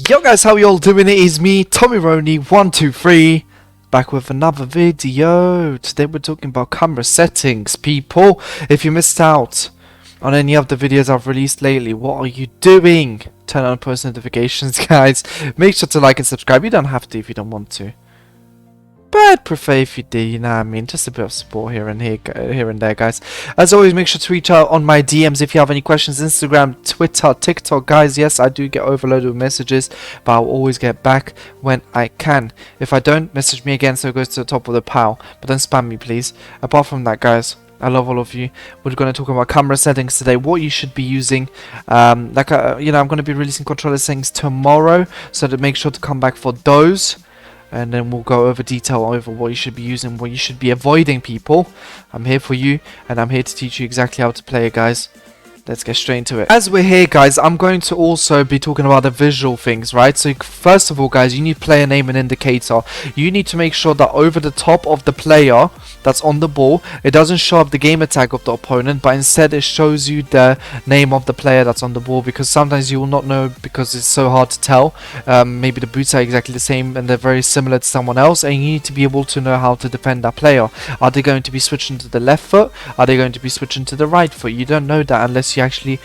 Yo guys, how y'all doing? It is me, TommyRoney123, back with another video. Today we're talking about camera settings, people. If you missed out on any of the videos I've released lately, what are you doing? Turn on post notifications, guys. Make sure to like and subscribe. You don't have to if you don't want to, but I'd prefer if you did, you know what I mean? Just a bit of support here and there, guys. As always, make sure to reach out on my DMs if you have any questions. Instagram, Twitter, TikTok, guys. Yes, I do get overloaded with messages, but I'll always get back when I can. If I don't, message me again so it goes to the top of the pile. But don't spam me, please. Apart from that, guys, I love all of you. We're going to talk about camera settings today, what you should be using. I'm going to be releasing controller settings tomorrow, so to make sure to come back for those. And then we'll go over detail over what you should be using, what you should be avoiding, people. I'm here for you, and I'm here to teach you exactly how to play it, guys. Let's get straight into it. As we're here, guys, I'm going to also be talking about the visual things, right? So first of all, guys, you need player name and indicator. You need to make sure that over the top of the player that's on the ball, it doesn't show up the gamer tag of the opponent, but instead it shows you the name of the player that's on the ball, because sometimes you will not know because it's so hard to tell. Maybe the boots are exactly the same and they're very similar to someone else, and you need to be able to know how to defend that player. Are they going to be switching to the left foot? Are they going to be switching to the right foot? You don't know that unless you actually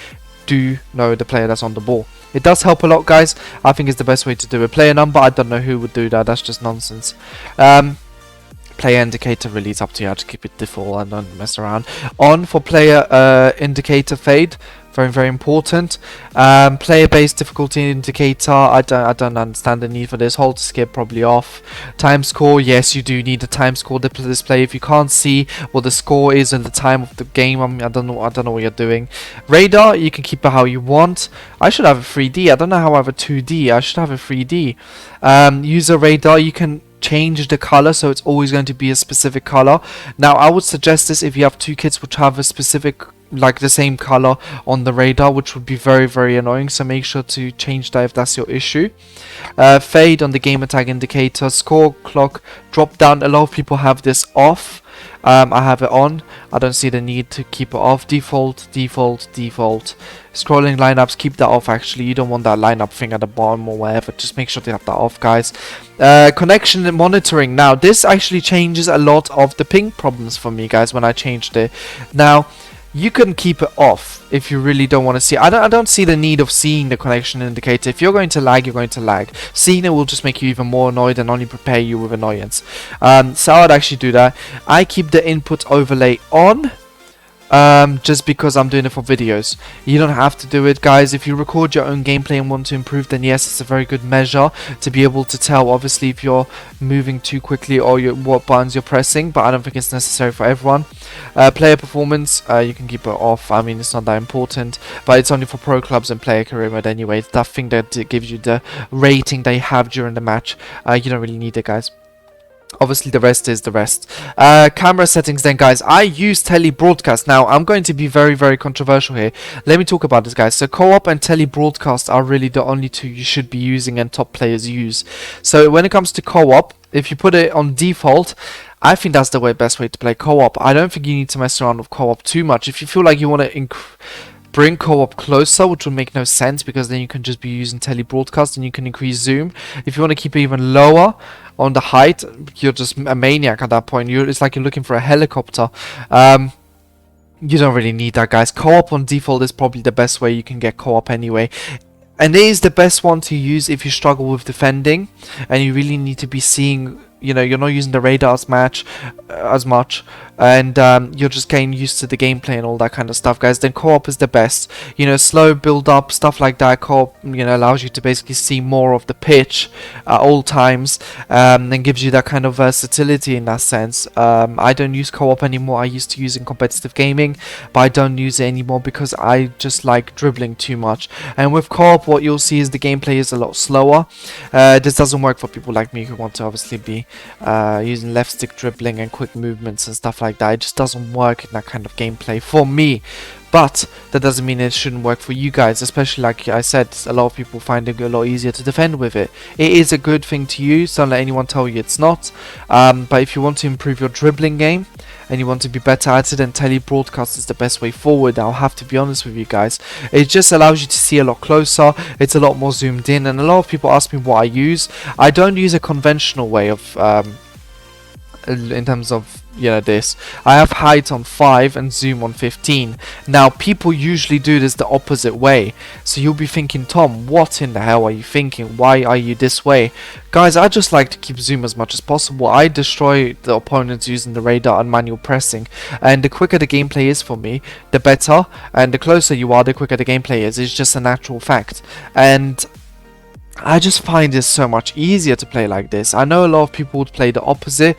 do know the player that's on the ball. It does help a lot, guys. I think it's the best way to do it. Player number, I don't know who would do that. That's just nonsense. Player indicator, really, it's up to you. I just keep it default and don't mess around. On for player indicator fade, very, very important. Player based difficulty indicator, I don't understand the need for this. Hold to skip, probably off. Time score, yes, you do need a time score to display. If you can't see what the score is and the time of the game, I don't know what you're doing. Radar, you can keep it how you want. I should have a 3D. I don't know how I have a 2D. I should have a 3D. User radar, you can change the color, so it's always going to be a specific color. Now I would suggest this if you have two kits which have a specific, like the same color on the radar, which would be very, very annoying, so make sure to change that if that's your issue. Fade on the gamer tag indicator. Score clock drop down, a lot of people have this off. I have it on. I don't see the need to keep it off. Default. Scrolling lineups, keep that off. Actually, you don't want that lineup thing at the bottom or whatever. Just make sure to have that off, guys. Connection and monitoring. Now this actually changes a lot of the ping problems for me, guys, when I changed it. Now you can keep it off if you really don't want to see. I don't see the need of seeing the connection indicator. If you're going to lag, you're going to lag. Seeing it will just make you even more annoyed and only prepare you with annoyance. So I'd actually do that. I keep the input overlay on. Just because I'm doing it for videos. You don't have to do it, guys. If you record your own gameplay and want to improve, then yes, it's a very good measure to be able to tell, obviously, if you're moving too quickly or what buttons you're pressing, but I don't think it's necessary for everyone. Player performance, you can keep it off. I mean, it's not that important, but it's only for pro clubs and player career mode anyway. It's that thing that gives you the rating they have during the match. You don't really need it, guys. Obviously the rest is the rest. Camera settings then, guys. I use tele broadcast. Now I'm going to be very, very controversial here. Let me talk about this, guys. So co-op and tele broadcast are really the only two you should be using and top players use. So when it comes to co-op, if you put it on default, I think that's the best way to play co-op. I don't think you need to mess around with co-op too much. If you feel like you want to bring co-op closer, which will make no sense, because then you can just be using tele broadcast and you can increase zoom. If you want to keep it even lower on the height, you're just a maniac at that point. It's like you're looking for a helicopter. You don't really need that, guys. Co-op on default is probably the best way you can get co-op anyway. And it is the best one to use if you struggle with defending and you really need to be seeing, you know, you're not using the radar as much, and you're just getting used to the gameplay and all that kind of stuff, guys. Then co-op is the best. You know, slow build up, stuff like that. Co-op, you know, allows you to basically see more of the pitch at all times, and gives you that kind of versatility in that sense. I don't use co-op anymore. I used to use it in competitive gaming, but I don't use it anymore because I just like dribbling too much. And with co-op, what you'll see is the gameplay is a lot slower. This doesn't work for people like me who want to obviously be using left stick dribbling and quick movements and stuff like that. It just doesn't work in that kind of gameplay for me. But that doesn't mean it shouldn't work for you guys, especially like I said, a lot of people find it a lot easier to defend with it. It is a good thing to use, don't let anyone tell you it's not. But if you want to improve your dribbling game, and you want to be better at it, then telebroadcast is the best way forward. I'll have to be honest with you guys. It just allows you to see a lot closer, it's a lot more zoomed in, and a lot of people ask me what I use. I don't use a conventional way of in terms of, you know, this. I have height on 5 and zoom on 15. Now people usually do this the opposite way, so you'll be thinking, Tom, what in the hell are you thinking? Why are you this way? Guys, I just like to keep zoom as much as possible. I destroy the opponents using the radar and manual pressing, and the quicker the gameplay is for me, the better, and the closer you are, the quicker the gameplay is. It's just a natural fact, and I just find it so much easier to play like this. I know a lot of people would play the opposite,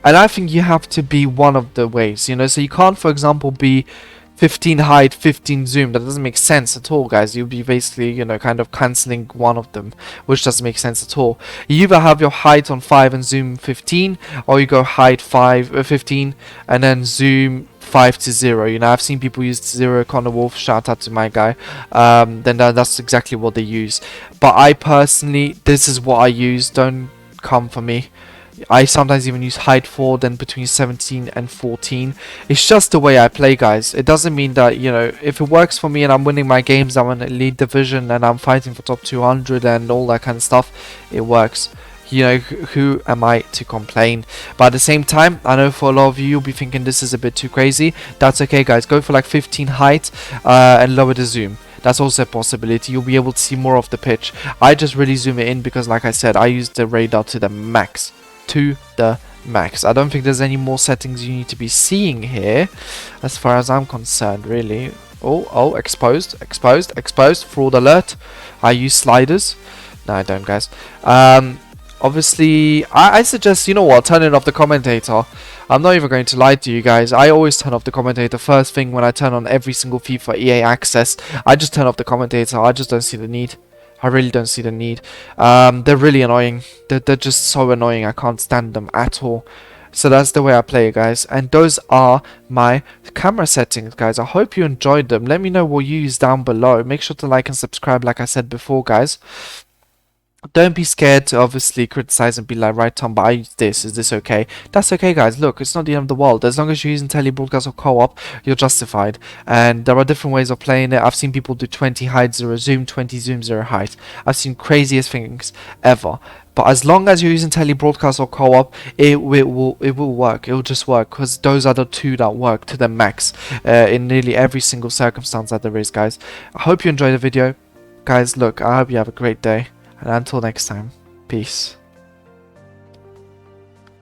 and I think you have to be one of the ways, you know. So you can't, for example, be 15 height, 15 zoom. That doesn't make sense at all, guys. You'll be basically, you know, kind of cancelling one of them, which doesn't make sense at all. You either have your height on 5 and zoom 15, or you go height 15 and then zoom 5 to 0. You know, I've seen people use 0. Connor Wolf, shout out to my guy. Then that's exactly what they use. But I personally, this is what I use. Don't come for me. I sometimes even use height 4, then between 17 and 14. It's just the way I play, guys. It doesn't mean that, you know, if it works for me and I'm winning my games, I'm in elite division and I'm fighting for top 200 and all that kind of stuff, it works. You know, who am I to complain? But at the same time, I know for a lot of you, you'll be thinking this is a bit too crazy. That's okay, guys. Go for like 15 height and lower the zoom. That's also a possibility. You'll be able to see more of the pitch. I just really zoom it in because, like I said, I use the radar to the max. I don't think there's any more settings you need to be seeing here, as far as I'm concerned, really. Oh, exposed, fraud alert. I use sliders. No, I don't, guys. Obviously, I suggest, you know what, turning off the commentator. I'm not even going to lie to you guys. I always turn off the commentator first thing when I turn on every single FIFA EA access. I just turn off the commentator. I just don't see the need. I really don't see the need. They're really annoying. They're just so annoying. I can't stand them at all. So that's the way I play, guys. And those are my camera settings, guys. I hope you enjoyed them. Let me know what you use down below. Make sure to like and subscribe like I said before, guys. Don't be scared to obviously criticize and be like, right, Tom, but I use this. Is this okay? That's okay, guys. Look, it's not the end of the world. As long as you're using telebroadcast or co-op, you're justified. And there are different ways of playing it. I've seen people do 20 height, 0 zoom, 20 zoom, 0 height. I've seen craziest things ever. But as long as you're using telebroadcast or co-op, it will work. It will just work because those are the two that work to the max in nearly every single circumstance that there is, guys. I hope you enjoyed the video. Guys, look, I hope you have a great day. And until next time, peace.